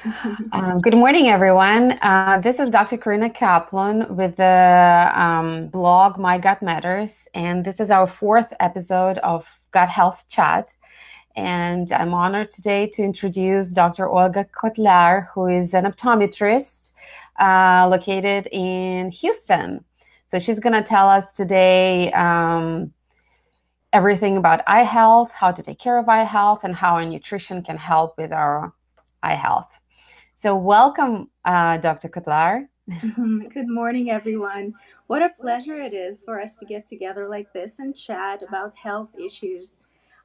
Good morning, everyone. This is Dr. Karina Kaplan with the blog My Gut Matters, and this is our fourth episode of Gut Health Chat. And I'm honored today to introduce Dr. Olga Kotlyar, who is an optometrist located in Houston. So she's going to tell us today everything about eye health, how to take care of eye health, and how our nutrition can help with our eye health. So welcome, Dr. Kotlyar. Good morning, everyone. What a pleasure it is for us to get together like this and chat about health issues.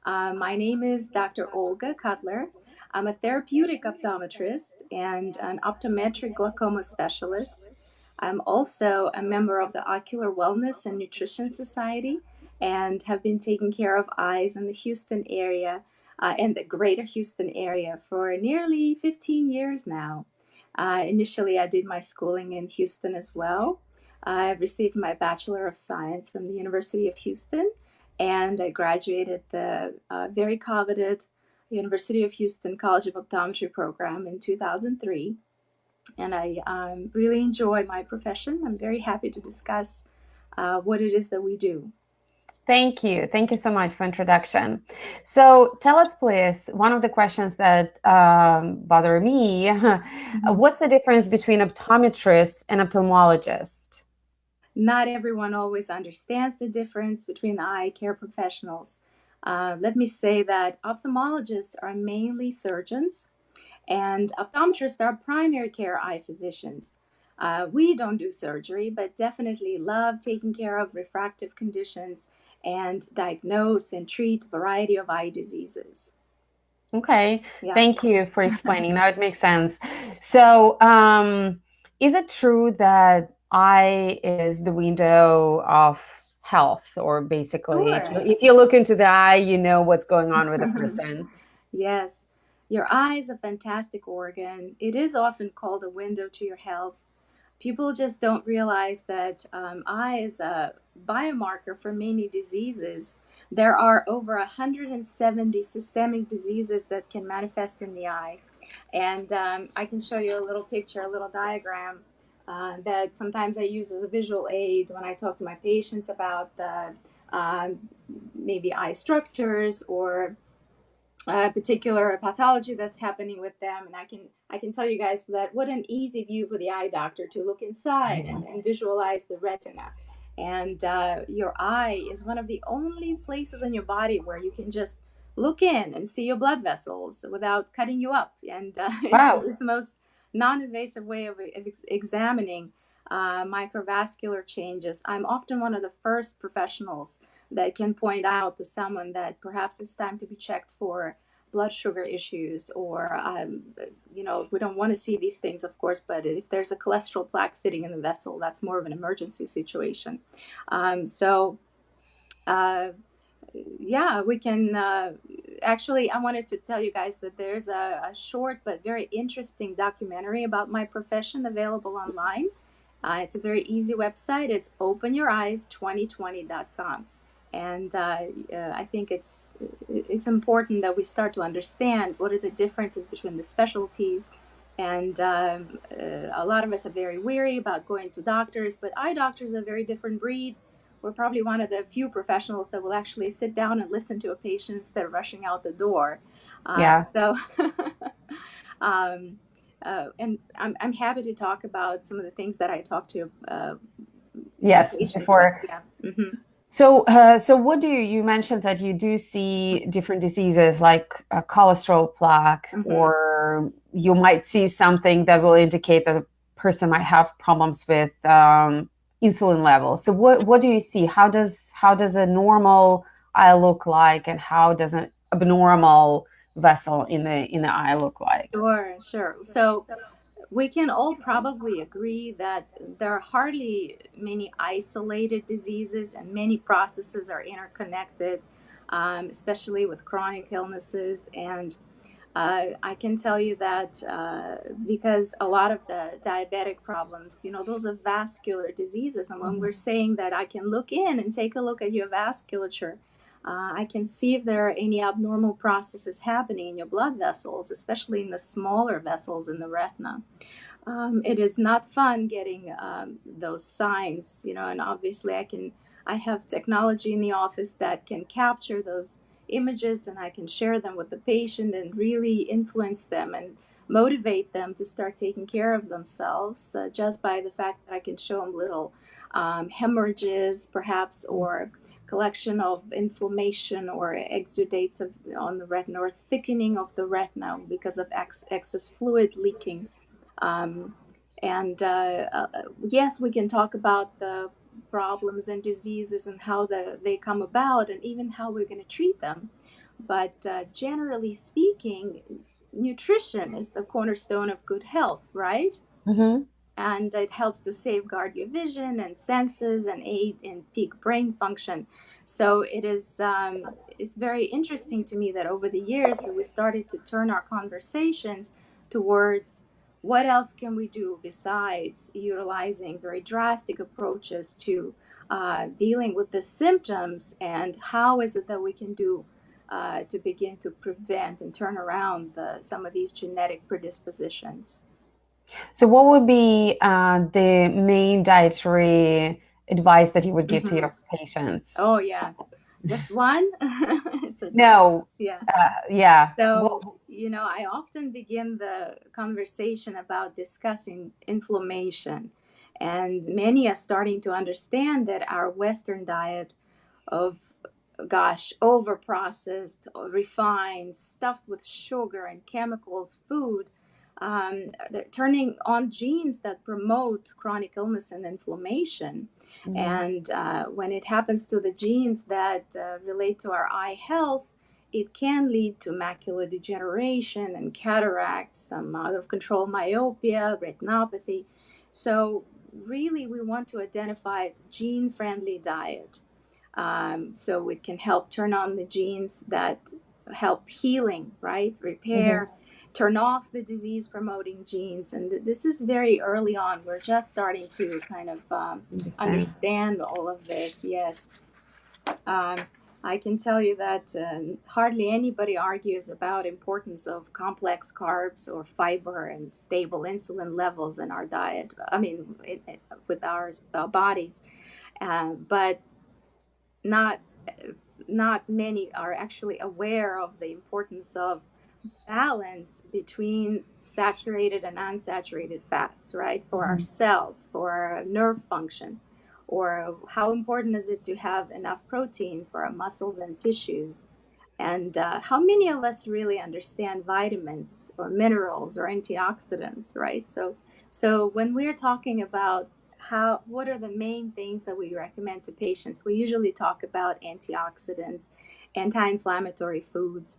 My name is Dr. Olga Kotlyar. I'm a therapeutic optometrist and an optometric glaucoma specialist. I'm also a member of the Ocular Wellness and Nutrition Society and have been taking care of eyes in the Houston area and the greater Houston area for nearly 15 years now. Initially, I did my schooling in Houston as well. I received my Bachelor of Science from the University of Houston, and I graduated the very coveted University of Houston College of Optometry program in 2003. And I really enjoy my profession. I'm very happy to discuss what it is that we do. Thank you. Thank you so much for introduction. So tell us, please, one of the questions that bother me, what's the difference between optometrist and ophthalmologist? Not everyone always understands the difference between the eye care professionals. Let me say that ophthalmologists are mainly surgeons, and optometrists are primary care eye physicians. We don't do surgery, but definitely love taking care of refractive conditions and diagnose and treat a variety of eye diseases. Okay, Yeah. thank you for explaining. Now it makes sense. So, is it true that eye is the window of health, or basically, if Sure. you look into the eye, you know what's going on with a person? Yes, your eye is a fantastic organ. It is often called a window to your health. People just don't realize that eye is a biomarker for many diseases. There are over 170 systemic diseases that can manifest in the eye. And I can show you a little picture, a little diagram that sometimes I use as a visual aid when I talk to my patients about the maybe eye structures or particular pathology that's happening with them, and I can tell you guys that what an easy view for the eye doctor to look inside and visualize the retina. And your eye is one of the only places in your body where you can just look in and see your blood vessels without cutting you up, and Wow. it's the most non-invasive way of examining microvascular changes. I'm often one of the first professionals that can point out to someone that perhaps it's time to be checked for blood sugar issues, or we don't want to see these things, of course, but if there's a cholesterol plaque sitting in the vessel, that's more of an emergency situation. So yeah, we can actually, I wanted to tell you guys that there's a short but very interesting documentary about my profession available online. It's a very easy website. It's openyoureyes2020.com. And I think it's important that we start to understand what are the differences between the specialties. And a lot of us are very weary about going to doctors, but eye doctors are a very different breed. We're probably one of the few professionals that will actually sit down and listen to a patient instead of rushing out the door. Yeah. So um, and I'm happy to talk about some of the things that I talk to my Yes. patients about. Before. Yeah. Hmm. So what do you mentioned that you do see different diseases like a cholesterol plaque, Hmm. or you might see something that will indicate that a person might have problems with insulin levels. So what do you see? How does a normal eye look like, and how does an abnormal vessel in the eye look like? Sure, sure. So we can all probably agree that there are hardly many isolated diseases, and many processes are interconnected, especially with chronic illnesses. And I can tell you that because a lot of the diabetic problems, those are vascular diseases. And when we're saying that I can look in and take a look at your vasculature, I can see if there are any abnormal processes happening in your blood vessels, especially in the smaller vessels in the retina. It is not fun getting those signs, and obviously I have technology in the office that can capture those images, and I can share them with the patient and really influence them and motivate them to start taking care of themselves, just by the fact that I can show them little hemorrhages perhaps, or collection of inflammation or exudates on the retina, or thickening of the retina because of excess fluid leaking. um, and yes, we can talk about the problems and diseases and how they come about, and even how we're going to treat them. But generally speaking, nutrition is the cornerstone of good health, right? Mm-hmm. And it helps to safeguard your vision and senses and aid in peak brain function. So it's very interesting to me that over the years that we started to turn our conversations towards what else can we do besides utilizing very drastic approaches to dealing with the symptoms, and how is it that we can do to begin to prevent and turn around some of these genetic predispositions. So what would be the main dietary advice that you would give to Mhm. your patients? Oh yeah, just one. It's a No, yeah. yeah. So Well, I often begin the conversation about discussing inflammation, and many are starting to understand that our Western diet of, gosh, over processed, refined, stuffed with sugar and chemicals food. They're turning on genes that promote chronic illness and inflammation. mhm, And when it happens to the genes that relate to our eye health, it can lead to macular degeneration and cataracts, some out of control myopia, retinopathy. So, really, we want to identify gene friendly diet, so it can help turn on the genes that help healing, right? mhm, Repair, turn off the disease promoting genes. And this is very early on. We're just starting to kind of understand. understand all of this. Yes. Um, I can tell you that hardly anybody argues about importance of complex carbs or fiber and stable insulin levels in our diet. I mean, with our bodies, but not not many are actually aware of the importance of balance between saturated and unsaturated fats, right? For our Mhm. cells, for our nerve function, or how important is it to have enough protein for our muscles and tissues? And how many of us really understand vitamins or minerals or antioxidants, right? So when we're talking about what are the main things that we recommend to patients, we usually talk about antioxidants, anti-inflammatory foods.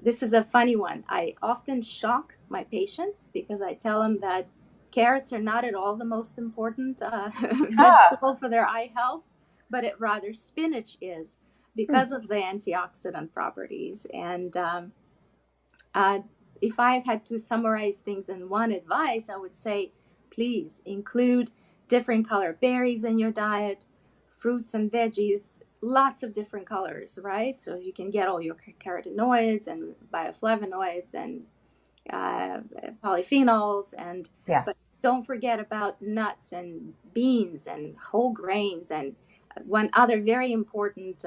This is a funny one. I often shock my patients because I tell them that carrots are not at all the most important Ah, vegetable for their eye health, but rather spinach is, hmm, because of the antioxidant properties. And uh, if I had to summarize things in one advice, I would say please include different color berries in your diet, fruits and veggies, lots of different colors, right? So you can get all your carotenoids and bioflavonoids and uh, polyphenols, and yeah. but don't forget about nuts and beans and whole grains, and one other very important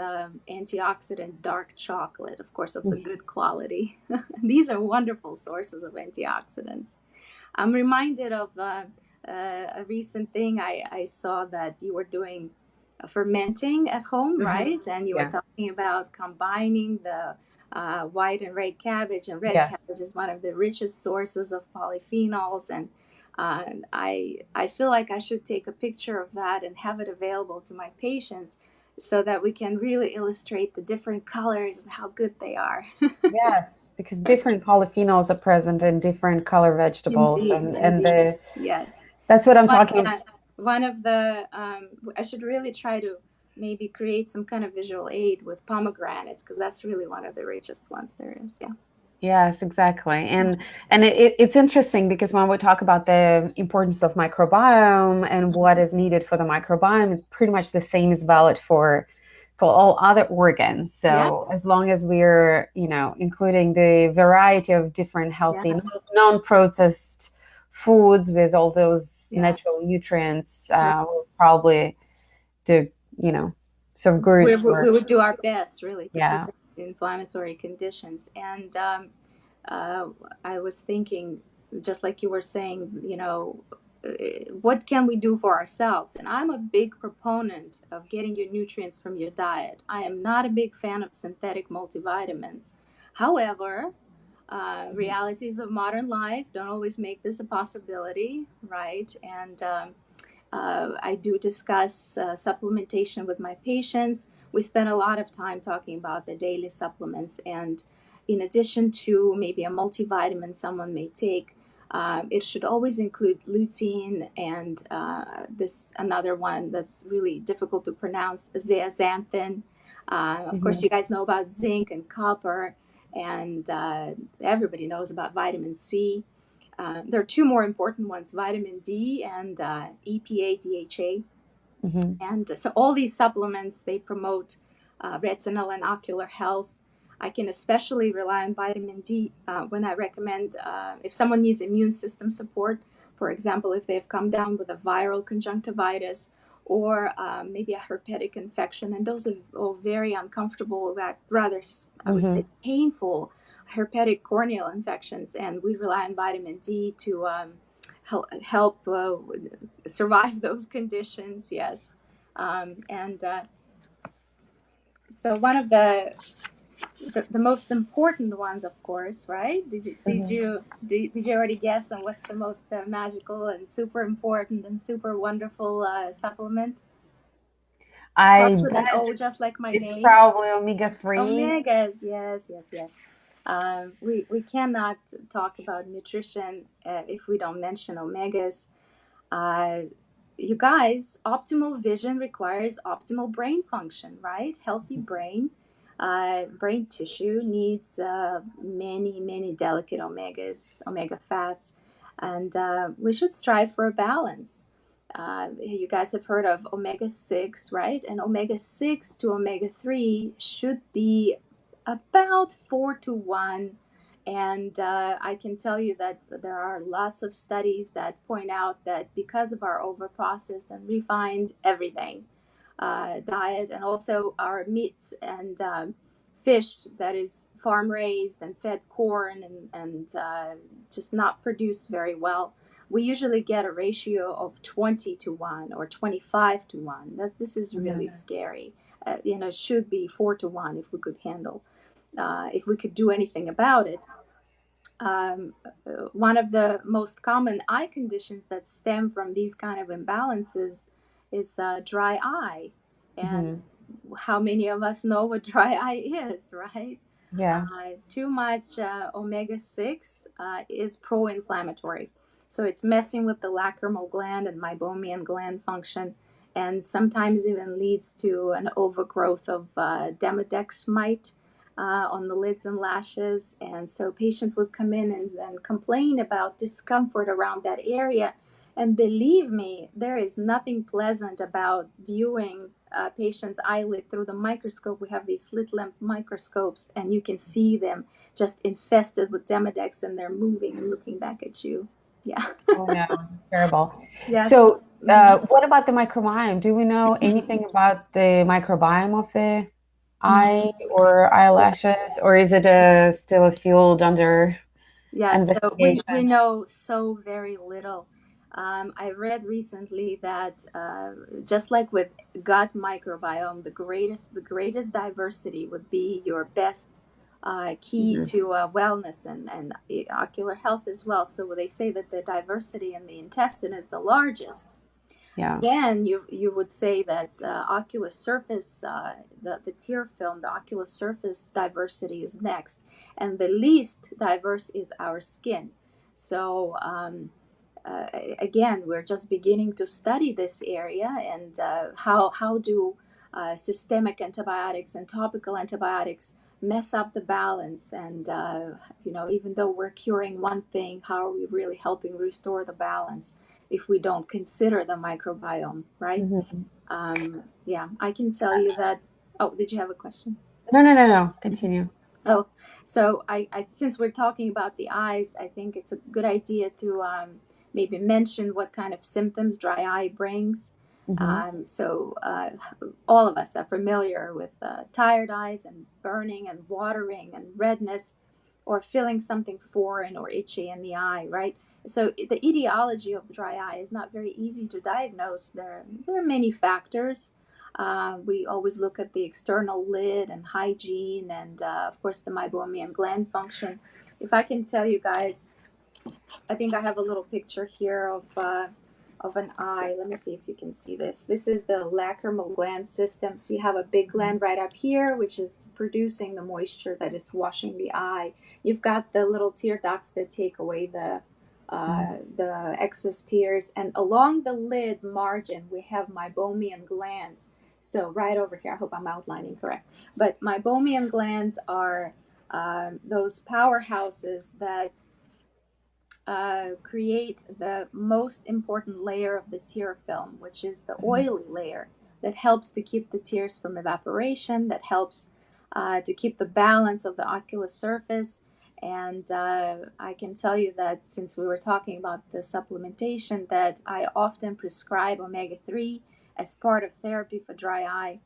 antioxidant, dark chocolate, of course, of the good quality. These are wonderful sources of antioxidants. I'm reminded of a recent thing. I saw that you were doing fermenting at home, Mhm. right? And you were Yeah, talking about combining the white and red cabbage. And red yeah. cabbage is one of the richest sources of polyphenols. And I feel like I should take a picture of that and have it available to my patients so that we can really illustrate the different colors and how good they are. Yes, because different polyphenols are present in different color vegetables, Indeed, and indeed. Yes. that's what I'm One, talking. yeah, one of the I should really try to maybe create some kind of visual aid with pomegranates, because that's really one of the richest ones there is. Yeah. Yes, exactly. And it's interesting because when we talk about the importance of microbiome and what is needed for the microbiome, it's pretty much the same is valid for all other organs. Yeah, So as long as we're, including the variety of different healthy, yeah, non-processed foods with all those yeah. natural nutrients, Yeah. will probably do, so good for, We would do our best really to yeah. prevent inflammatory conditions. And uh, I was thinking, just like you were saying, what can we do for ourselves? And I'm a big proponent of getting your nutrients from your diet. I am not a big fan of synthetic multivitamins. However, realities of modern life don't always make this a possibility, right? And I do discuss supplementation with my patients. We spend a lot of time talking about the daily supplements. And in addition to maybe a multivitamin someone may take, it should always include lutein and this another one that's really difficult to pronounce, zeaxanthin. Of course, Mhm. you guys know about zinc and copper, and everybody knows about vitamin C. There are two more important ones, vitamin D and EPA, DHA. Mhm. And so all these supplements, they promote retinal and ocular health. I can especially rely on vitamin D when I recommend if someone needs immune system support, for example, if they've come down with a viral conjunctivitis or maybe a herpetic infection, and those are all very uncomfortable, that rather, I would say, Mhm. painful herpetic corneal infections, and we rely on vitamin D to help survive those conditions. Yes. And so one of the most important ones, of course, right? Mhm. Did you already guess on what's the most magical and super important and super wonderful supplement? Starts I with an bet O, just like my it's name. probably omega-3. Omegas, yes, yes, yes. We cannot talk about nutrition if we don't mention omegas. Uh, you guys, optimal vision requires optimal brain function, right? Healthy brain, brain tissue needs many, many delicate omegas, omega fats, and we should strive for a balance. You guys have heard of omega 6, right? And omega 6 to omega 3 should be about 4 to 1. And I can tell you that there are lots of studies that point out that because of our overprocessed and refined everything diet, and also our meats and fish that is farm raised and fed corn and just not produced very well, we usually get a ratio of 20 to 1 or 25 to 1. That this is really Mhm. scary. It should be 4 to 1 if we could handle, if we could do anything about it. One of the most common eye conditions that stem from these kind of imbalances is dry eye. And Mhm. how many of us know what dry eye is, right? Yeah. Too much omega 6 is pro inflammatory. So it's messing with the lacrimal gland and meibomian gland function, and sometimes even leads to an overgrowth of Demodex mite on the lids and lashes. And so patients would come in and complain about discomfort around that area. And believe me, there is nothing pleasant about viewing a patient's eyelid through the microscope. We have these slit lamp microscopes, and you can see them just infested with Demodex, and they're moving and looking back at you. Yeah. Oh no, it's terrible. Yes. So, Mhm. what about the microbiome? Do we know anything about the microbiome of the eye or eyelashes, or is it still a field under Yes, so we investigation? know so very little. I read recently that just like with gut microbiome, the greatest diversity would be your best key Mhm. to wellness and ocular health as well. So they say that the diversity in the intestine is the largest. Yeah. Then you would say that ocular surface, the tear film, the ocular surface diversity is next, and the least diverse is our skin. So uh, again, we're just beginning to study this area, and how do systemic antibiotics and topical antibiotics mess up the balance, and even though we're curing one thing, how are we really helping restore the balance if we don't consider the microbiome, right? Mhm. Yeah, I can tell you that Oh, did you have a question? No, no, no, no. Continue. Oh, so I since we're talking about the eyes, I think it's a good idea to maybe mention what kind of symptoms dry eye brings. Hmm. All of us are familiar with tired eyes and burning and watering and redness, or feeling something foreign or itchy in the eye, right? So the etiology of dry eye is not very easy to diagnose. There are many factors. We always look at the external lid and hygiene, and of course the meibomian gland function. If I can tell you guys, I think I have a little picture here of an eye. Let me see if you can see this. This is the lacrimal gland system. So you have a big gland right up here, which is producing the moisture that is washing the eye. You've got the little tear ducts that take away the excess tears, and along the lid margin we have meibomian glands. So right over here, I hope I'm outlining correct. But meibomian glands are those powerhouses that create the most important layer of the tear film, which is the oily layer that helps to keep the tears from evaporation, that helps to keep the balance of the ocular surface. And I can tell you that since we were talking about the supplementation, that I often prescribe omega-3 as part of therapy for dry eye.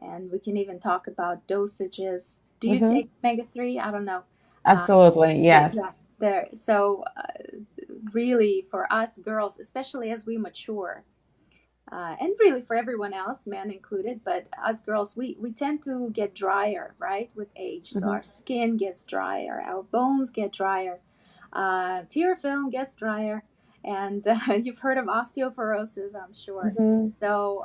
And we can even talk about dosages. Do you Hmm. take omega-3? I don't know. Uh, Absolutely. Yes. yeah, there. So really for us girls, especially as we mature, and really for everyone else, men included, but us girls, we tend to get drier, right, with age. So Hmm. our skin gets drier, our bones get drier, tear film gets drier, and you've heard of osteoporosis, I'm sure. Hmm. So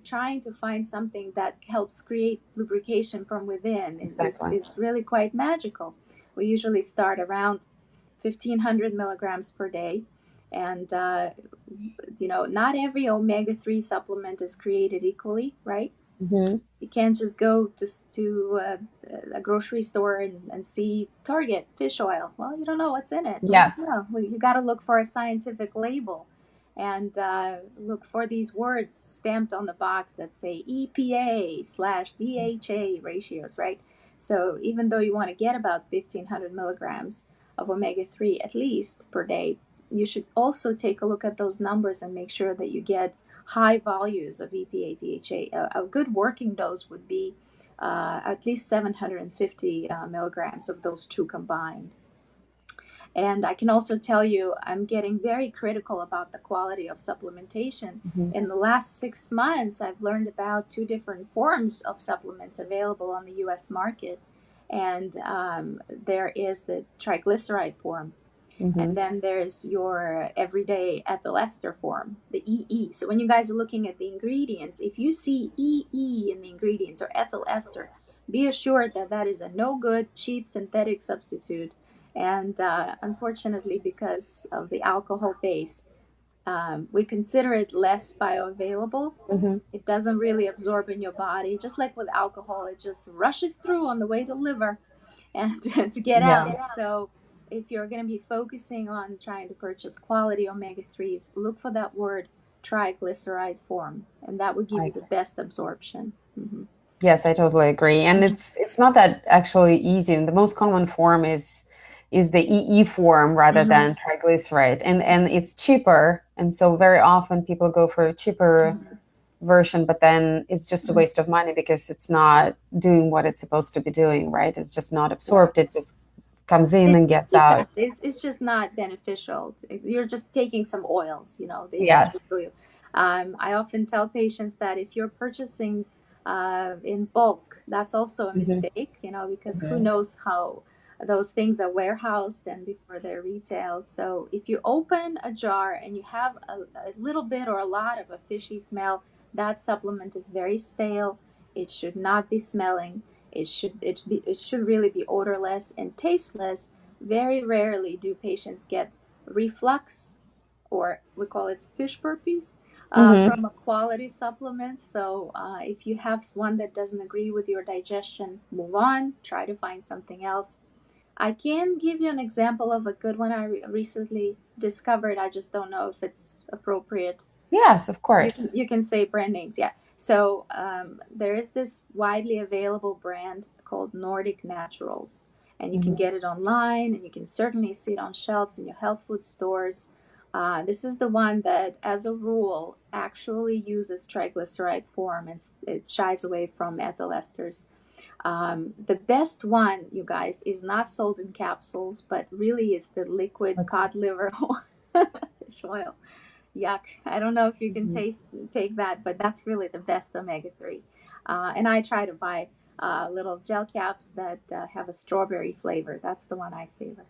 trying to find something that helps create lubrication from within Exactly. is really quite magical. We usually start around 1500 milligrams per day. And, not every omega-3 supplement is created equally, right? Hmm. You can't just go to a grocery store and see Target fish oil. Well, you don't know what's in it. Well, Yes. no, well, you got to look for a scientific label and look for these words stamped on the box that say EPA/DHA ratios, right? So even though you want to get about 1,500 milligrams of omega-3 at least per day, you should also take a look at those numbers and make sure that you get high values of EPA DHA. A good working dose would be at least 750 milligrams of those two combined. And I can also tell you, I'm getting very critical about the quality of supplementation. Hmm. In the last 6 months, I've learned about two different forms of supplements available on the US market. And there is the triglyceride form, Hmm. and then there's your everyday ethyl ester form, the EE. So when you guys are looking at the ingredients, if you see EE in the ingredients or ethyl ester, be assured that that is a no good, cheap synthetic substitute. And unfortunately, because of the alcohol base, we consider it less bioavailable. Hmm. It doesn't really absorb in your body. Just like with alcohol, it just rushes through on the way to liver and to get Yeah. out. So if you're going to be focusing on trying to purchase quality omega-3s, look for that word triglyceride form, and that will give you the best absorption. Mm-hmm. Yes, I totally agree. And it's not that actually easy. And the most common form is the EE form rather Mm-hmm. than triglyceride. And it's cheaper. And so very often people go for a cheaper version, but then it's just a Mm-hmm. waste of money because it's not doing what it's supposed to be doing, right? It's just not Yeah. absorbed. It just comes in It, and gets out. exactly. It's just not beneficial. You're just taking some oils, they just Yes. do you. I often tell patients that if you're purchasing in bulk, that's also a Hmm. mistake, because who knows how those things are warehoused and before they're retailed. So if you open a jar and you have a little bit or a lot of a fishy smell, that supplement is very stale. It should not be smelling. It should really be odorless and tasteless. Very rarely do patients get reflux, or we call it fish burpees, Hmm. from a quality supplement. So if you have one that doesn't agree with your digestion, move on. Try to find something else. I can give you an example of a good one I recently discovered. I just don't know if it's appropriate. Yes, of You course. can say brand names, yeah. So there is this widely available brand called Nordic Naturals, and you can Mhm. get it online, and you can certainly see it on shelves in your health food stores. This is the one that, as a rule, actually uses triglyceride form, and it shies away from ethyl esters. The best one, you guys, is not sold in capsules, but really is the liquid Okay. cod liver fish oil. Yuck. I don't know if you can Mhm. take that, but that's really the best omega-3. And I try to buy little gel caps that have a strawberry flavor. That's the one I favor.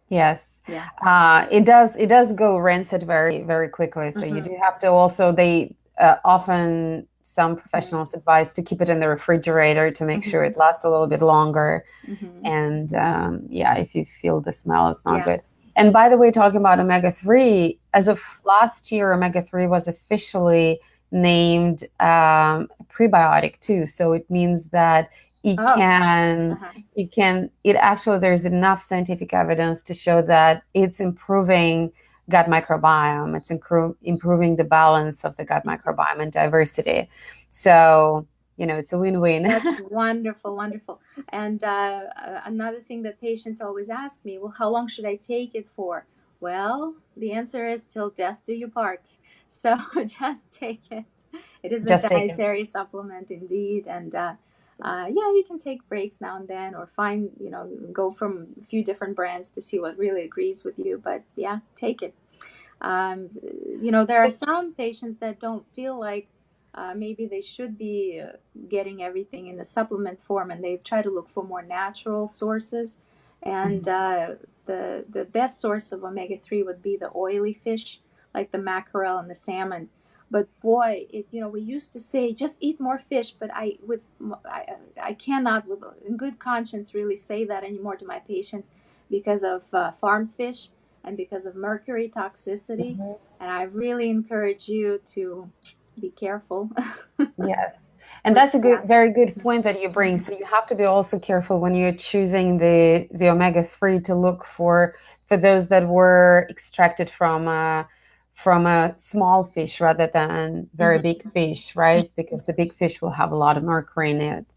Yes. Yeah. It does go rancid very, very quickly. So you Mm-hmm. do have to also, they often, some professionals advise to keep it in the refrigerator to make sure Mm-hmm. it lasts a little bit longer. Mm-hmm. And yeah, if you feel the smell, it's not Yeah. good. And by the way, talking about omega-3, as of last year, omega-3 was officially named prebiotic too. So it means that it Oh. can, Uh-huh. it actually, there's enough scientific evidence to show that it's improving gut microbiome. It's improving the balance of the gut microbiome and diversity. So, it's a win-win. That's wonderful, wonderful. And another thing that patients always ask me, well, how long should I take it for? Well, the answer is till death do you part. So just take it. It is a Just take it. dietary supplement indeed. And yeah, you can take breaks now and then or find, go from a few different brands to see what really agrees with you. But yeah, take it. Um, there are some patients that don't feel like maybe they should be getting everything in the supplement form, and they try to look for more natural sources. And Mhm. the best source of omega-3 would be the oily fish, like the mackerel and the salmon. But boy, we used to say just eat more fish, but I cannot with in good conscience really say that anymore to my patients because of farmed fish and because of mercury toxicity. Mhm. And I really encourage you to be careful. Yes. And With that's a yeah. very good point that you bring. So you have to be also careful when you're choosing the omega-3 to look for those that were extracted from a small fish rather than very Mhm. big fish, right? Because the big fish will have a lot of mercury in it.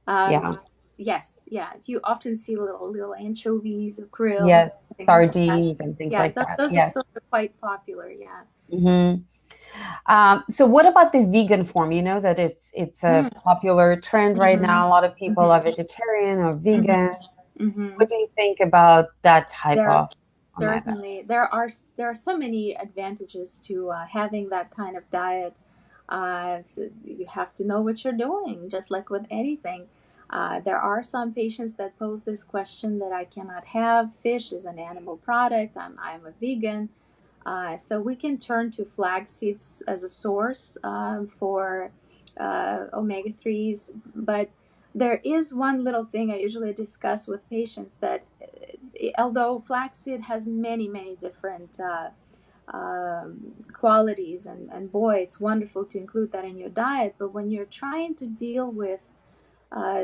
Um, Yeah. yes, yeah. You often see little anchovies or krill, Yes. things like that. Sardines and things Yeah, like that. those Yes. those are quite popular. Yeah. hmm So what about the vegan form? You know that it's a Mm. popular trend right Hmm. now. A lot of people are Hmm. vegetarian or Hmm. vegan. Hmm. What do you think about that type There of omega? certainly there are so many advantages to having that kind of diet. So you have to know what you're doing, just like with anything. There are some patients that pose this question that I cannot have fish is an animal product. I'm a vegan. So we can turn to flax seeds as a source for omega 3s. But there is one little thing I usually discuss with patients that although flaxseed has many, many different qualities, and boy, it's wonderful to include that in your diet, but when you're trying to deal with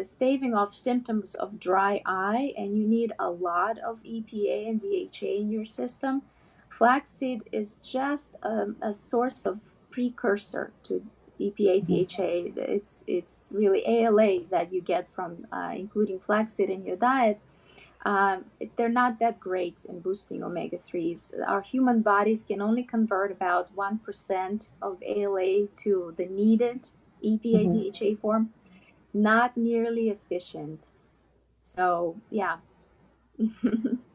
staving off symptoms of dry eye and you need a lot of EPA and DHA in your system, flaxseed is just a source of precursor to EPA, Mhm. DHA. It's really ALA that you get from including flaxseed in your diet. They're not that great in boosting omega 3s. Our human bodies can only convert about 1% of ALA to the needed EPA Mhm. DHA form, not nearly efficient. So, yeah.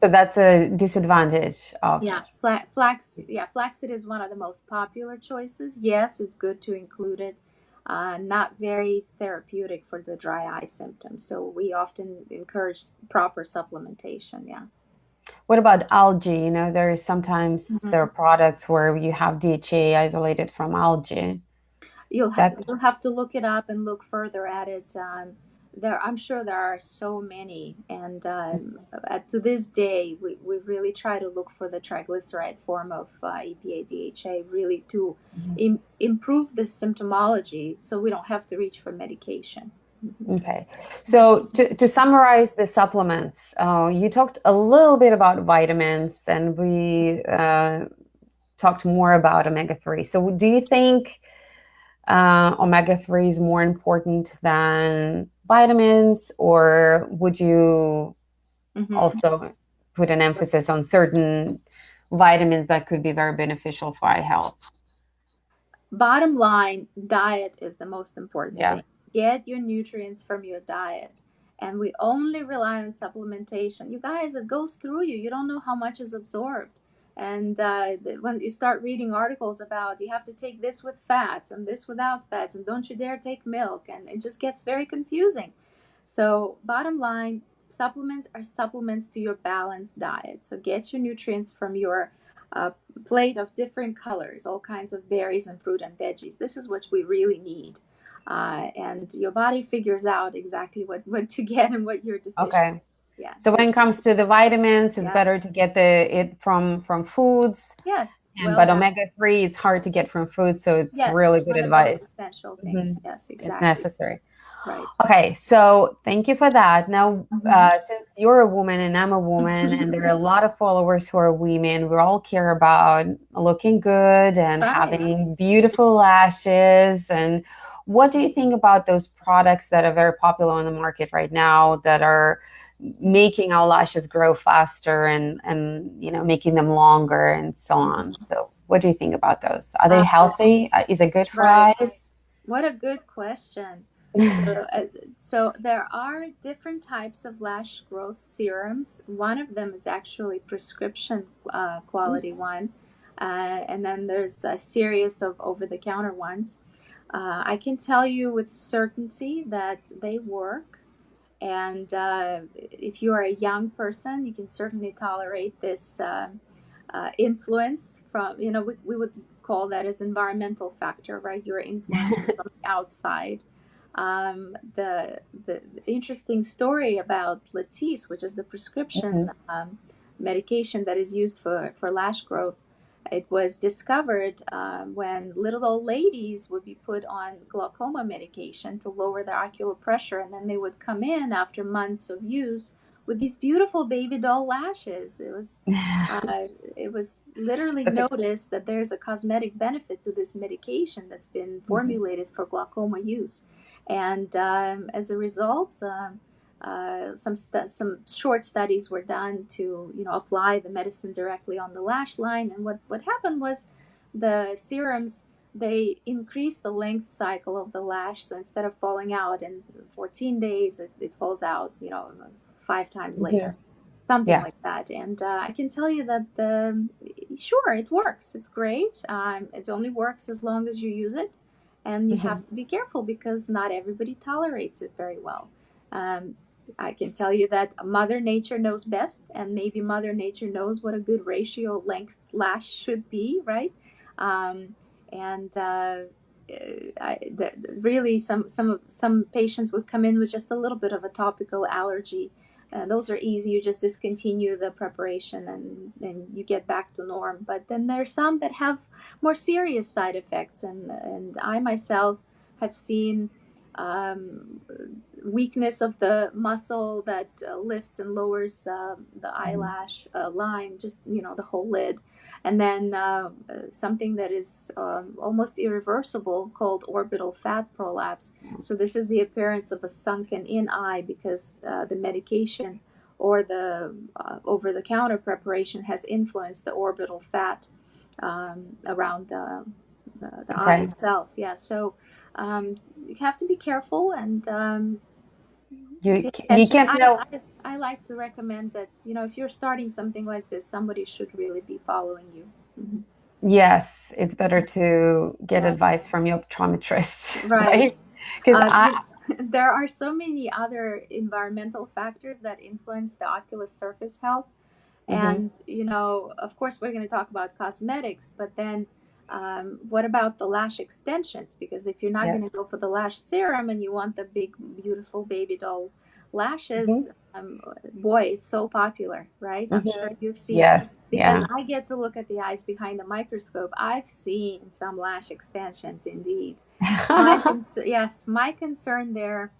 So that's a disadvantage of. Yeah, flaxseed is one of the most popular choices. Yes, it's good to include it. Not very therapeutic for the dry eye symptoms. So we often encourage proper supplementation. Yeah. What about algae? There is sometimes there are Mhm. products where you have DHA isolated from algae. That. You'll have to look it up and look further at it. I'm sure there are so many, and to this day, we really try to look for the triglyceride form of EPA DHA, really to improve the symptomology, so we don't have to reach for medication. Mhm. Okay. So to summarize the supplements, you talked a little bit about vitamins, and we talked more about omega-3. So do you think omega-3 is more important than vitamins, or would you also put an emphasis on certain vitamins that could be very beneficial for eye health? Bottom line, diet is the most important Yeah. thing. Get your nutrients from your diet. And we only rely on supplementation. You guys, it goes through you. You don't know how much is absorbed. And when you start reading articles about you have to take this with fats and this without fats, and don't you dare take milk, and it just gets very confusing. So, bottom line, supplements are supplements to your balanced diet. So, get your nutrients from your plate of different colors, all kinds of berries and fruit and veggies. This is what we really need. And your body figures out exactly what to get and what you're deficient. Okay. Yeah. So when it comes to the vitamins, it's Yeah. better to get it from foods. Yes. But omega-3 it's hard to get from food, so it's really good one of those advice. essential things. Yes, It's exactly. necessary. Right. Okay, so thank you for that. Now, since you're a woman and I'm a woman, and there are a lot of followers who are women, we all care about looking good and having beautiful lashes. And what do you think about those products that are very popular on the market right now that are making our lashes grow faster and making them longer and so on? So what do you think about those? Are they healthy? Is it good for eyes? What a good question. So there are different types of lash growth serums. One of them is actually prescription quality one, and then there's a series of over-the-counter ones. I can tell you with certainty that they work. And if you are a young person, you can certainly tolerate this influence from, we would call that as environmental factor, right? You're influenced from the outside. The interesting story about Latisse, which is the prescription medication that is used for lash growth, it was discovered when little old ladies would be put on glaucoma medication to lower their ocular pressure, and then they would come in after months of use with these beautiful baby doll lashes. It was literally noticed that there's a cosmetic benefit to this medication that's been formulated for glaucoma use, and as a result, some short studies were done to apply the medicine directly on the lash line, and what happened was the serums, they increased the length cycle of the lash. So instead of falling out in 14 days, it falls out 5 times later, something like that. And I can tell you that sure, it works. It's great. It only works as long as you use it, and you have to be careful because not everybody tolerates it very well. I can tell you that Mother Nature knows best, and maybe Mother Nature knows what a good ratio length lash should be, right? Really, some patients would come in with just a little bit of a topical allergy. Those are easy. You just discontinue the preparation and you get back to norm. But then there's some that have more serious side effects, and I myself have seen weakness of the muscle that lifts and lowers the eyelash line, just the whole lid, and then something that is almost irreversible called orbital fat prolapse. So this is the appearance of a sunken in eye because the medication or the over-the-counter preparation has influenced the orbital fat around the eye itself. Yeah, so you have to be careful, and you can't know. I like to recommend that if you're starting something like this, somebody should really be following you. Yes, it's better to get advice from your optometrist, right? Because there are so many other environmental factors that influence the ocular surface health. And, of course, we're going to talk about cosmetics, but then what about the lash extensions? Because if you're not going to go for the lash serum and you want the big, beautiful baby doll lashes, boy, it's so popular, right? I'm sure you've seen. Yes. Because I get to look at the eyes behind the microscope. I've seen some lash extensions, indeed. My concern there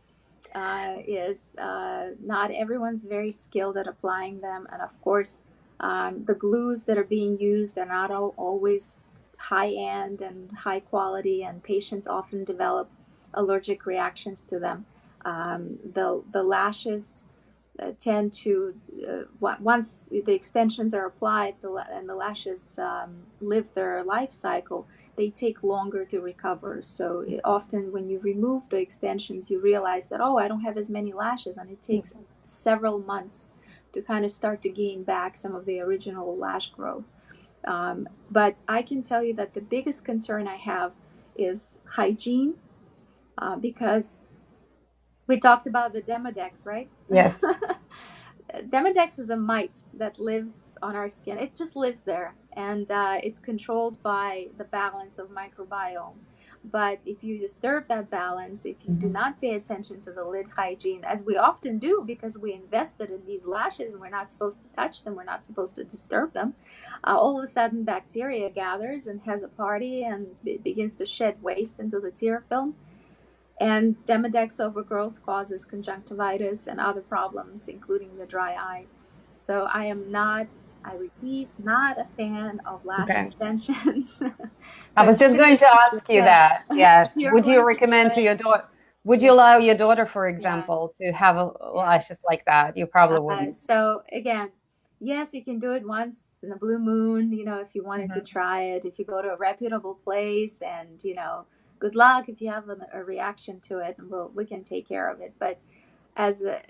is not everyone's very skilled at applying them, and of course The glues that are being used are not always high end and high quality, and patients often develop allergic reactions to them. The lashes tend to once the extensions are applied and the lashes live their life cycle, they take longer to recover. So often when you remove the extensions, you realize that, oh, I don't have as many lashes, and it takes several months to kind of start to gain back some of the original lash growth. But I can tell you that the biggest concern I have is hygiene, because we talked about the Demodex, right? Yes. Demodex is a mite that lives on our skin. It just lives there, and it's controlled by the balance of microbiome. But if you disturb that balance, if you do Mhm. not pay attention to the lid hygiene, as we often do because we invested in these lashes and we're not supposed to touch them, we're not supposed to disturb them, all of a sudden bacteria gathers and has a party and begins to shed waste into the tear film. And Demodex overgrowth causes conjunctivitis and other problems, including the dry eye. So I am not, I repeat, not a fan of lash Okay. extensions. I So if was just you're going going to to, ask you yeah, that. Yes. if you're Would you going to recommend do to it, your daughter, would you yeah, allow your daughter, for yeah, example, to have yeah. lashes like that? You probably wouldn't. So again, yes, you can do it once in a blue moon, if you wanted to Mhm. try it, if you go to a reputable place, and, good luck if you have a reaction to it, and we can take care of it. But as a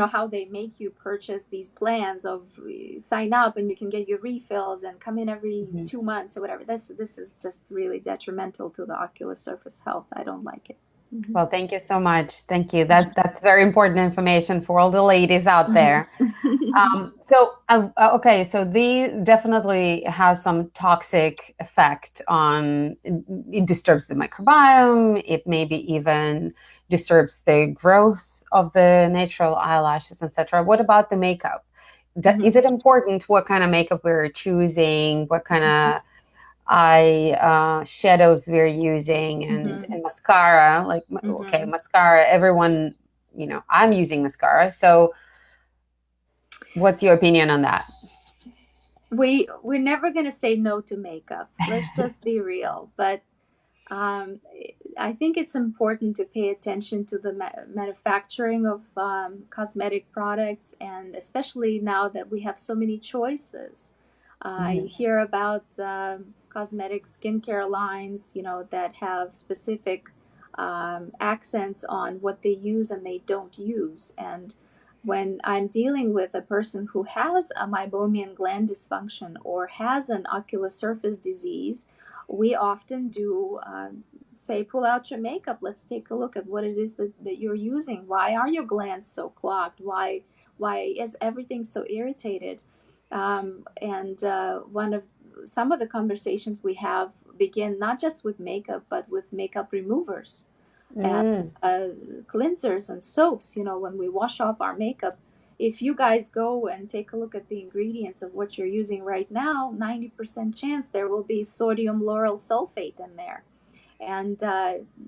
how they make you purchase these plans of sign up and you can get your refills and come in every Mhm. 2 months or whatever. This is just really detrimental to the ocular surface health. I don't like it. Hmm. Well, thank you so much. Thank you. That's very important information for all the ladies out Hmm. there. Okay, so the definitely has some toxic effect on, it disturbs the microbiome. It maybe even disturbs the growth of the natural eyelashes, etc. What about the makeup? Hmm. Is it important what kind of makeup we're choosing, what kind of eye shadows we're using, Hmm. and mascara? Like, okay, Hmm. mascara, everyone, I'm using mascara. So what's your opinion on that? We're never going to say no to makeup. Let's just be real. But um, I think it's important to pay attention to the manufacturing of cosmetic products, and especially now that we have so many choices. You Mhm. hear about cosmetic skincare lines, that have specific accents on what they use and they don't use. And when I'm dealing with a person who has a meibomian gland dysfunction or has an ocular surface disease, we often do say, pull out your makeup. Let's take a look at what it is that you're using. Why are your glands so clogged? Why is everything so irritated? And one of some of the conversations we have begin not just with makeup, but with makeup removers and Mm. uh, cleansers and soaps. When we wash off our makeup, if you guys go and take a look at the ingredients of what you're using right now, 90% chance there will be sodium lauryl sulfate in there. And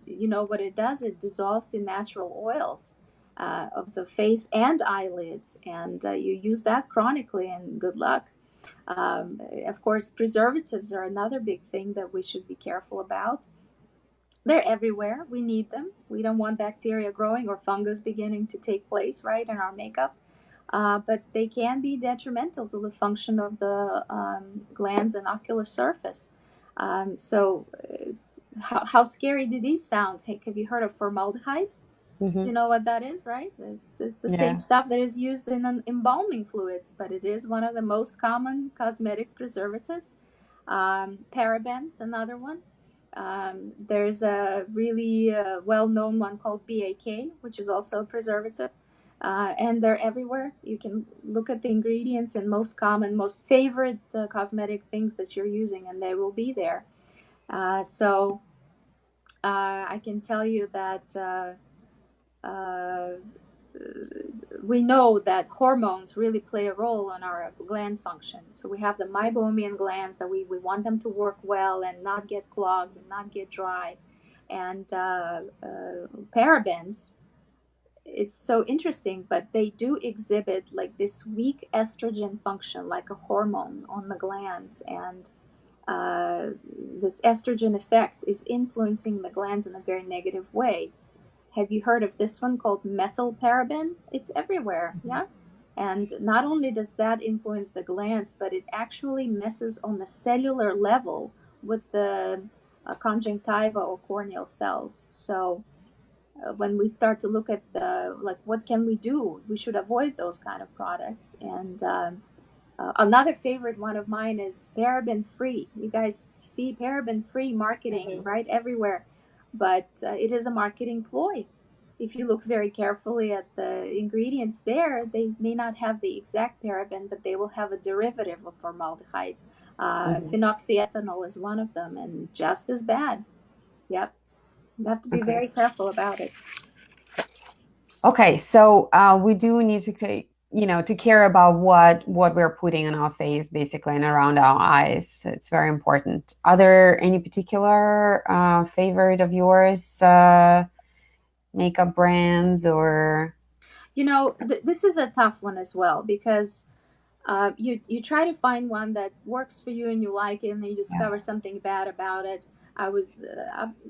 you know what it does? It dissolves the natural oils of the face and eyelids. And you use that chronically, and good luck. Of course, preservatives are another big thing that we should be careful about. They're everywhere. We need them. We don't want bacteria growing or fungus beginning to take place, right, in our makeup. But they can be detrimental to the function of the glands and ocular surface. So, how scary do these sound? Hey, have you heard of formaldehyde? Hmm. You know what that is, right? It's the same Yeah. stuff that is used in embalming fluids, but it is one of the most common cosmetic preservatives. Parabens, another one. There's a really well-known one called BAK, which is also a preservative, and they're everywhere. You can look at the ingredients and most common, most favorite cosmetic things that you're using, and they will be there. So I can tell you that. Uh, we know that hormones really play a role on our gland function. So we have the meibomian glands that we want them to work well and not get clogged and not get dry. And parabens it's so interesting, but they do exhibit like this weak estrogen function, like a hormone on the glands, and uh, this estrogen effect is influencing the glands in a very negative way. Have you heard of this one called methylparaben? It's everywhere, yeah. And not only does that influence the glands, but it actually messes on the cellular level with the conjunctiva or corneal cells. So when we start to look at the like what can we do, we should avoid those kind of products. And another favorite one of mine is paraben free. You guys see paraben free marketing Mhm. right everywhere, but it is a marketing ploy. If you look very carefully at the ingredients there, they may not have the exact paraben, but they will have a derivative of formaldehyde. Mhm. Phenoxyethanol is one of them, and just as bad. Yep, you have to be Okay. very careful about it. Okay, so we do need to take, to care about what we're putting on our face, basically, and around our eyes. It's very important. Are there any particular favorite of yours, makeup brands or? This is a tough one as well because you try to find one that works for you and you like it, and then you Yeah. discover something bad about it. I was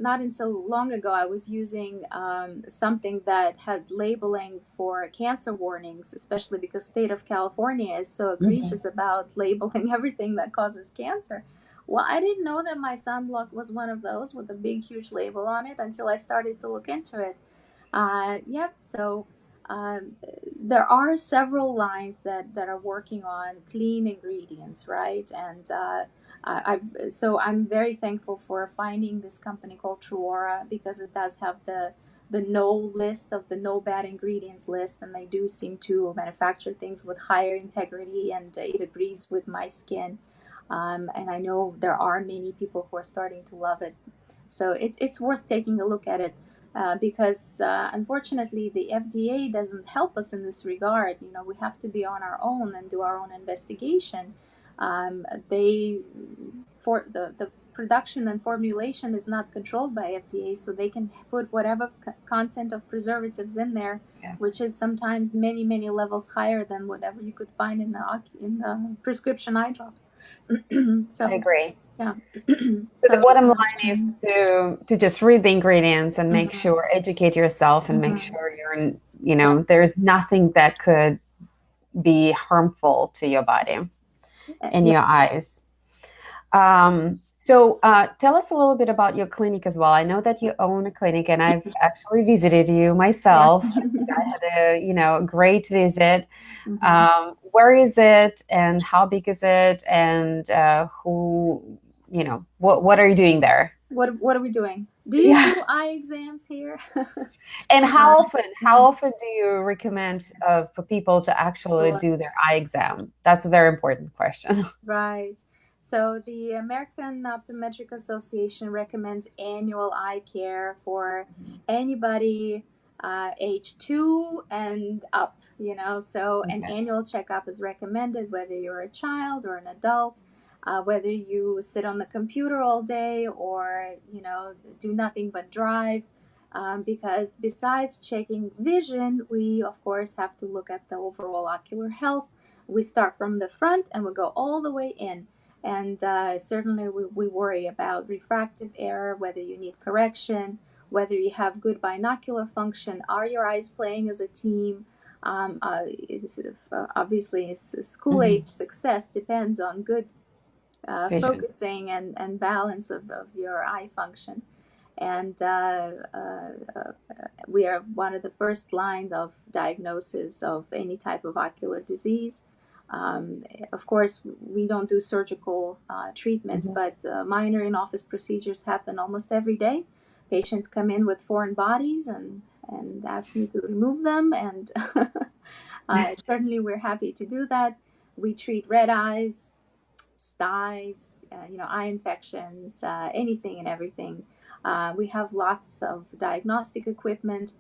not until long ago I was using something that had labeling for cancer warnings, especially because state of California is so Mhm. egregious about labeling everything that causes cancer. Well, I didn't know that my sunblock was one of those with a big, huge label on it until I started to look into it. Yep. So um, there are several lines that are working on clean ingredients, right? And so I'm very thankful for finding this company called Truora because it does have the no list of the no bad ingredients list, and they do seem to manufacture things with higher integrity, and it agrees with my skin. And I know there are many people who are starting to love it. So it's worth taking a look at it because unfortunately the FDA doesn't help us in this regard. We have to be on our own and do our own investigation. They for the production and formulation is not controlled by FDA, so they can put whatever content of preservatives in there, Yeah. which is sometimes many many levels higher than whatever you could find in the prescription eye drops. I So agree. yeah. So the So bottom line is to just read the ingredients and make mhm, sure, educate yourself and make mhm. sure Yeah. there's nothing that could be harmful to your body and Yeah. your eyes. So tell us a little bit about your clinic as well. I know that you own a clinic, and I've actually visited you Yeah. myself. I had a great visit. Mhm. Where is it, and how big is it, and who, what are you doing there? What are we doing? Do you Yeah. do eye exams here? And uh, how often do you recommend for people to actually sure. do their eye exam? That's a very important question. Right. So the American Optometric Association recommends annual eye care for anybody age 2 and up, So an Okay. annual checkup is recommended whether you're a child or an adult, whether you sit on the computer all day or, do nothing but drive. Because besides checking vision, we of course have to look at the overall ocular health. We start from the front and we go all the way in. And certainly we worry about refractive error, whether you need correction, whether you have good binocular function, are your eyes playing as a team? Obviously, school Hmm. age success depends on good Vision. focusing and balance of your eye function. And we are one of the first lines of diagnosis of any type of ocular disease. Of course, we don't do surgical treatments, Hmm. but minor in-office procedures happen almost every day. Patients come in with foreign bodies and ask me to remove them, and certainly we're happy to do that. We treat red eyes, styes, eye infections, anything and everything. We have lots of diagnostic equipment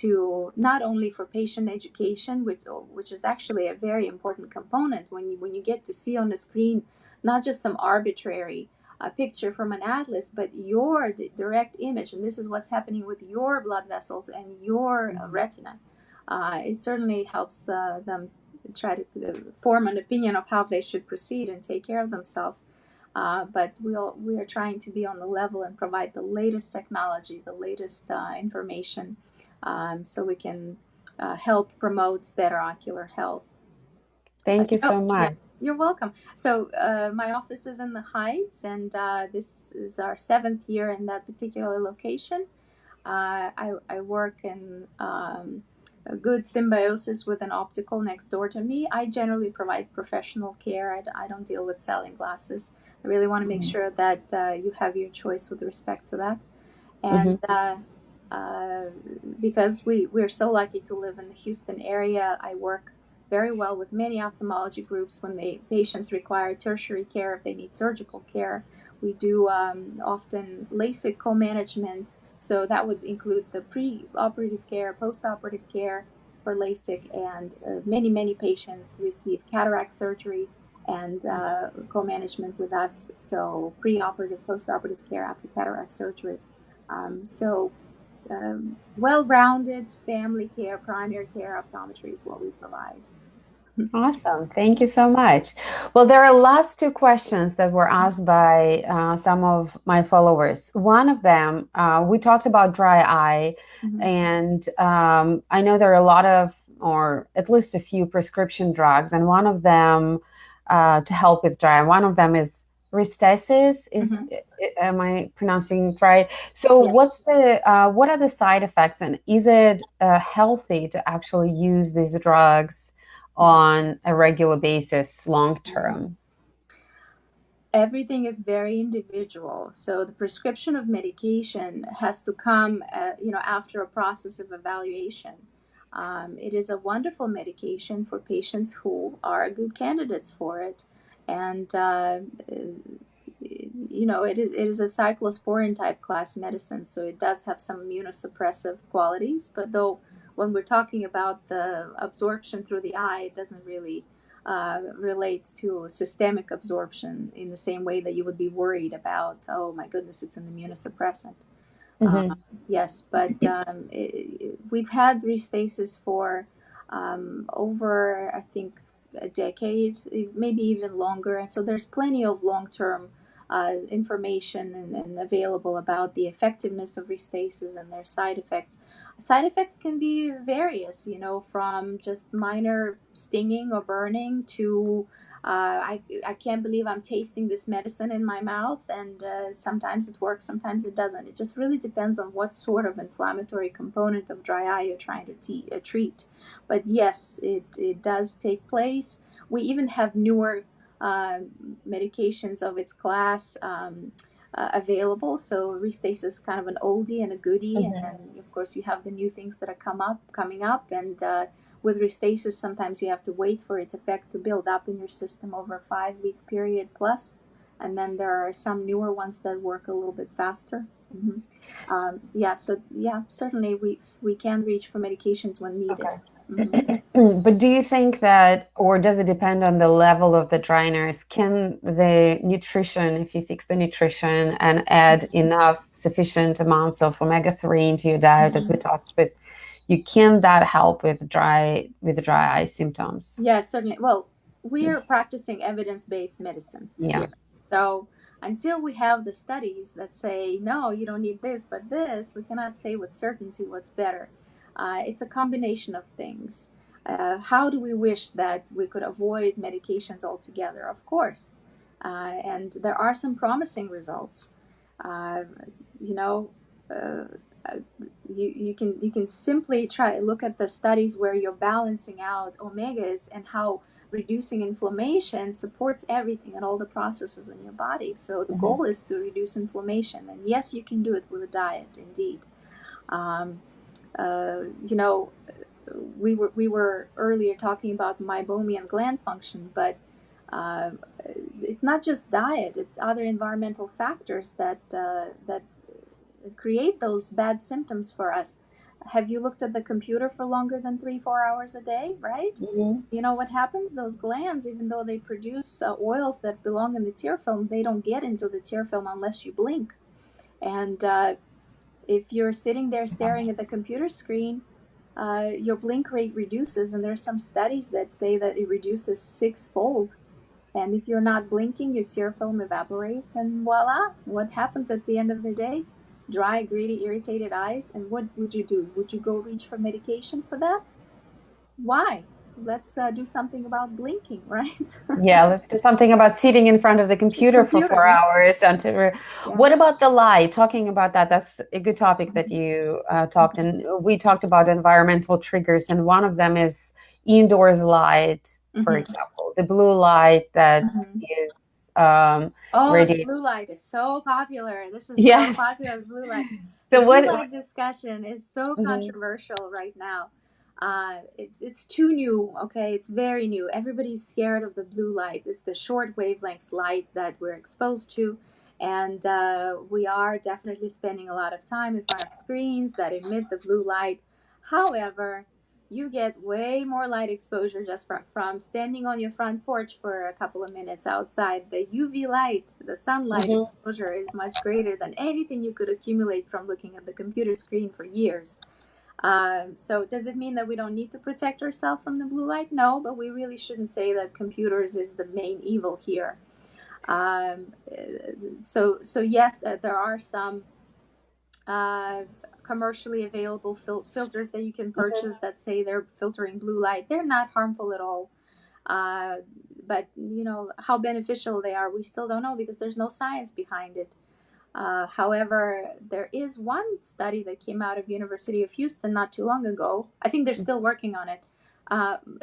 to not only for patient education, which is actually a very important component when you get to see on the screen not just some arbitrary a picture from an atlas, but your direct image, and this is what's happening with your blood vessels and your retina. It certainly helps them try to form an opinion of how they should proceed and take care of themselves. But we are trying to be on the level and provide the latest technology, the latest information, so we can help promote better ocular health. Thank you so Yeah, much. you're welcome. So my office is in the Heights, and this is our 7th year in that particular location. I work in a good symbiosis with an optical next door to me. I generally provide professional care. I don't deal with selling glasses. I really want to make sure that you have your choice with respect to that. And Hmm. uh, because we're so lucky to live in the Houston area, I work very well with many ophthalmology groups when patients require tertiary care, if they need surgical care. We do often LASIK co-management, so that would include the pre-operative care, post-operative care for LASIK, and many patients receive cataract surgery and co-management with us, so pre-operative, post-operative care after cataract surgery. So well-rounded family care, primary care, optometry is what we provide. Awesome. Thank you so much. Well, there are last two questions that were asked by some of my followers. One of them, we talked about dry eye, Mhm. and I know there are a lot of, or at least a few prescription drugs, and one of them to help with dry eye, one of them is Restasis. Mhm. Am I pronouncing it right? So, Yes. what are the side effects, and is it healthy to actually use these drugs on a regular basis long Mhm. term? Everything is very individual. So the prescription of medication has to come, after a process of evaluation. It is a wonderful medication for patients who are good candidates for it, and it is a cyclosporin type class medicine, so it does have some immunosuppressive qualities. But though when we're talking about the absorption through the eye, it doesn't really relates to systemic absorption in the same way that you would be worried about, oh my goodness, it's an immunosuppressant. Uh, Hmm. yes, but we've had Restasis for over, I think, a decade, maybe even longer. And so there's plenty of long term information and available about the effectiveness of Restasis and their side effects. Side effects can be various, from just minor stinging or burning to I can't believe I'm tasting this medicine in my mouth, and sometimes it works, sometimes it doesn't. It just really depends on what sort of inflammatory component of dry eye you're trying to treat. But yes, it does take place. We even have newer uh, medications of its class available. So Restasis is kind of an oldie and a goodie, and Hmm. then of course you have the new things that are coming up, and with Restasis, sometimes you have to wait for its effect to build up in your system over a 5 week period plus. And then there are some newer ones that work a little bit faster. Mm-hmm. Yeah, so yeah, certainly we can reach for medications when needed. Okay. Mm-hmm. But do you think that, or does it depend on the level of the dryness? Can the nutrition, if you fix the nutrition and add enough sufficient amounts of omega-3 into your diet, as we Mm-hmm. talked with, can that help with dry eye symptoms? Yeah, certainly. Well, we're practicing evidence-based medicine Yeah. here. So until we have the studies that say, no, you don't need this, but this, we cannot say with certainty what's better. It's a combination of things. How do we wish that we could avoid medications altogether? Of course. And there are some promising results. Uh, you know, uh, uh, you can simply try look at the studies where you're balancing out omegas and how reducing inflammation supports everything and all the processes in your body. So the Mhm. goal is to reduce inflammation, and yes, you can do it with a diet, indeed. Um, uh, you know, we were earlier talking about meibomian gland function, but uh, it's not just diet; it's other environmental factors that create those bad symptoms for us. Have you looked at the computer for longer than 3-4 hours a day, right? Mhm. You know what happens? Those glands, even though they produce oils that belong in the tear film, they don't get into the tear film unless you blink. And if you're sitting there staring at the computer screen, your blink rate reduces. And there's some studies that say that it reduces sixfold. And if you're not blinking, your tear film evaporates, and voila, what happens at the end of the day? Dry, greedy, irritated eyes. And what would you do? Would you go reach for medication for that? Why? Let's do something about blinking, right? Yeah, let's do something about sitting in front of the computer for Computer, 4 hours. And yeah. what about the light? Talking about that, that's a good topic that Mhm. you talked. And we talked about environmental triggers, and one of them is indoors light, for Mhm. example, the blue light that Mhm. is Oh, the radiated. blue light is so popular. This is so Yes. popular, the blue light. The So blue what? light discussion is so Mhm, controversial right now. It's too new, okay? It's very new. Everybody's scared of the blue light. It's the short wavelength light that we're exposed to. And we are definitely spending a lot of time in front of screens that emit the blue light. However, you get way more light exposure just from standing on your front porch for a couple of minutes outside. The UV light, the sunlight mhm, exposure is much greater than anything you could accumulate from looking at the computer screen for years. So does it mean that we don't need to protect ourselves from the blue light? No, but we really shouldn't say that computers is the main evil here. Um, so yes, there are some uh, commercially available filters that you can mhm, purchase that say they're filtering blue light. They're not harmful at all. Uh, but you know how beneficial they are, we still don't know because there's no science behind it. However, there is one study that came out of University of Houston not too long ago. I think they're still working on it.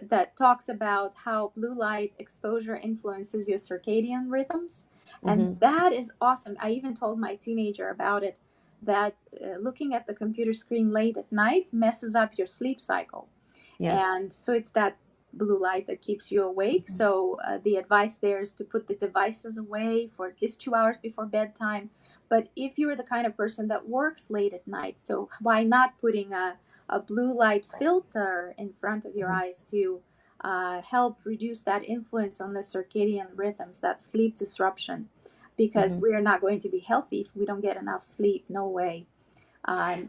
That talks about how blue light exposure influences your circadian rhythms, and mhm. that is awesome. I even told my teenager about it. That looking at the computer screen late at night messes up your sleep cycle, Yes. and so it's that blue light that keeps you awake. Mhm, So the advice there is to put the devices away for at least 2 hours before bedtime. But if you're the kind of person that works late at night, so why not putting a blue light filter in front of your mhm, eyes to help reduce that influence on the circadian rhythms, that sleep disruption? Because mhm. we are not going to be healthy if we don't get enough sleep. No way.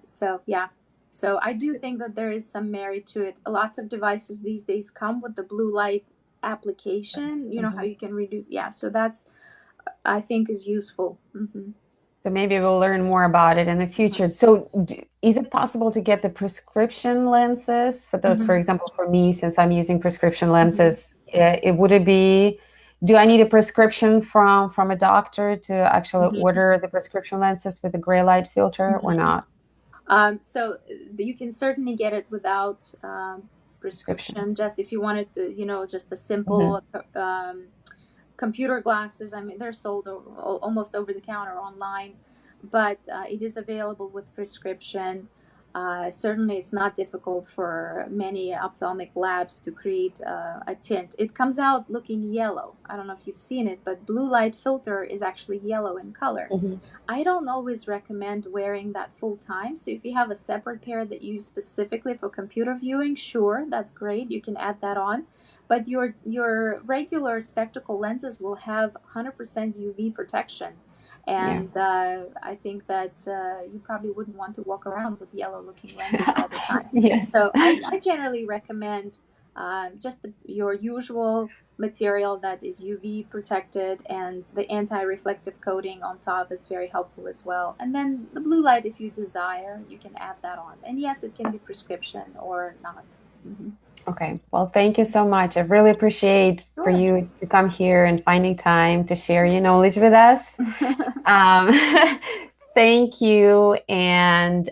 So yeah, so I do think that there is some merit to it. Lots of devices these days come with the blue light application. You know how Mhm. you can reduce. Yeah, so that's I think is useful. Hmm. So maybe we'll learn more about it in the future. So, is it possible to get the prescription lenses for those, for Hmm. example, for me, since I'm using prescription Hmm. lenses, it would it be, do I need a prescription from a doctor to actually Hmm. order the prescription lenses with a gray light filter or Hmm. not? So you can certainly get it without Prescription. prescription. Just if you wanted to, you know, just a Hmm. simple computer glasses. I mean, they're sold almost over the counter online, but it is available with prescription. Certainly, it's not difficult for many ophthalmic labs to create a tint. It comes out looking yellow. I don't know if you've seen it, but blue light filter is actually yellow in color. Hmm. I don't always recommend wearing that full time. So if you have a separate pair that you use specifically for computer viewing, sure, that's great. You can add that on. But your regular spectacle lenses will have 100% UV protection. Yeah. And I think that you probably wouldn't want to walk around with yellow looking lenses all the time. Yes. So I generally recommend just your usual material that is UV protected, and the anti-reflective coating on top is very helpful as well. And then the blue light, if you desire, you can add that on. And yes, it can be prescription or not. Hmm. Okay. Well, thank you so much. I really appreciate for Sure. you to come here and finding time to share your knowledge with us. Um, thank you. And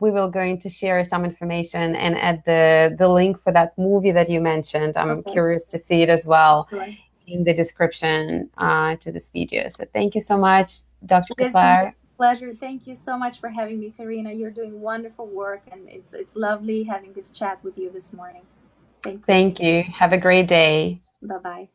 we will going to share some information and add the link for that movie that you mentioned. I'm Okay. curious to see it as well Sure. in the description to this video. So thank you so much, Dr. It is my Kotlyar. pleasure. Thank you so much for having me, Karina. You're doing wonderful work, and it's lovely having this chat with you this morning. Thank you. Thank you. Have a great day. Bye bye.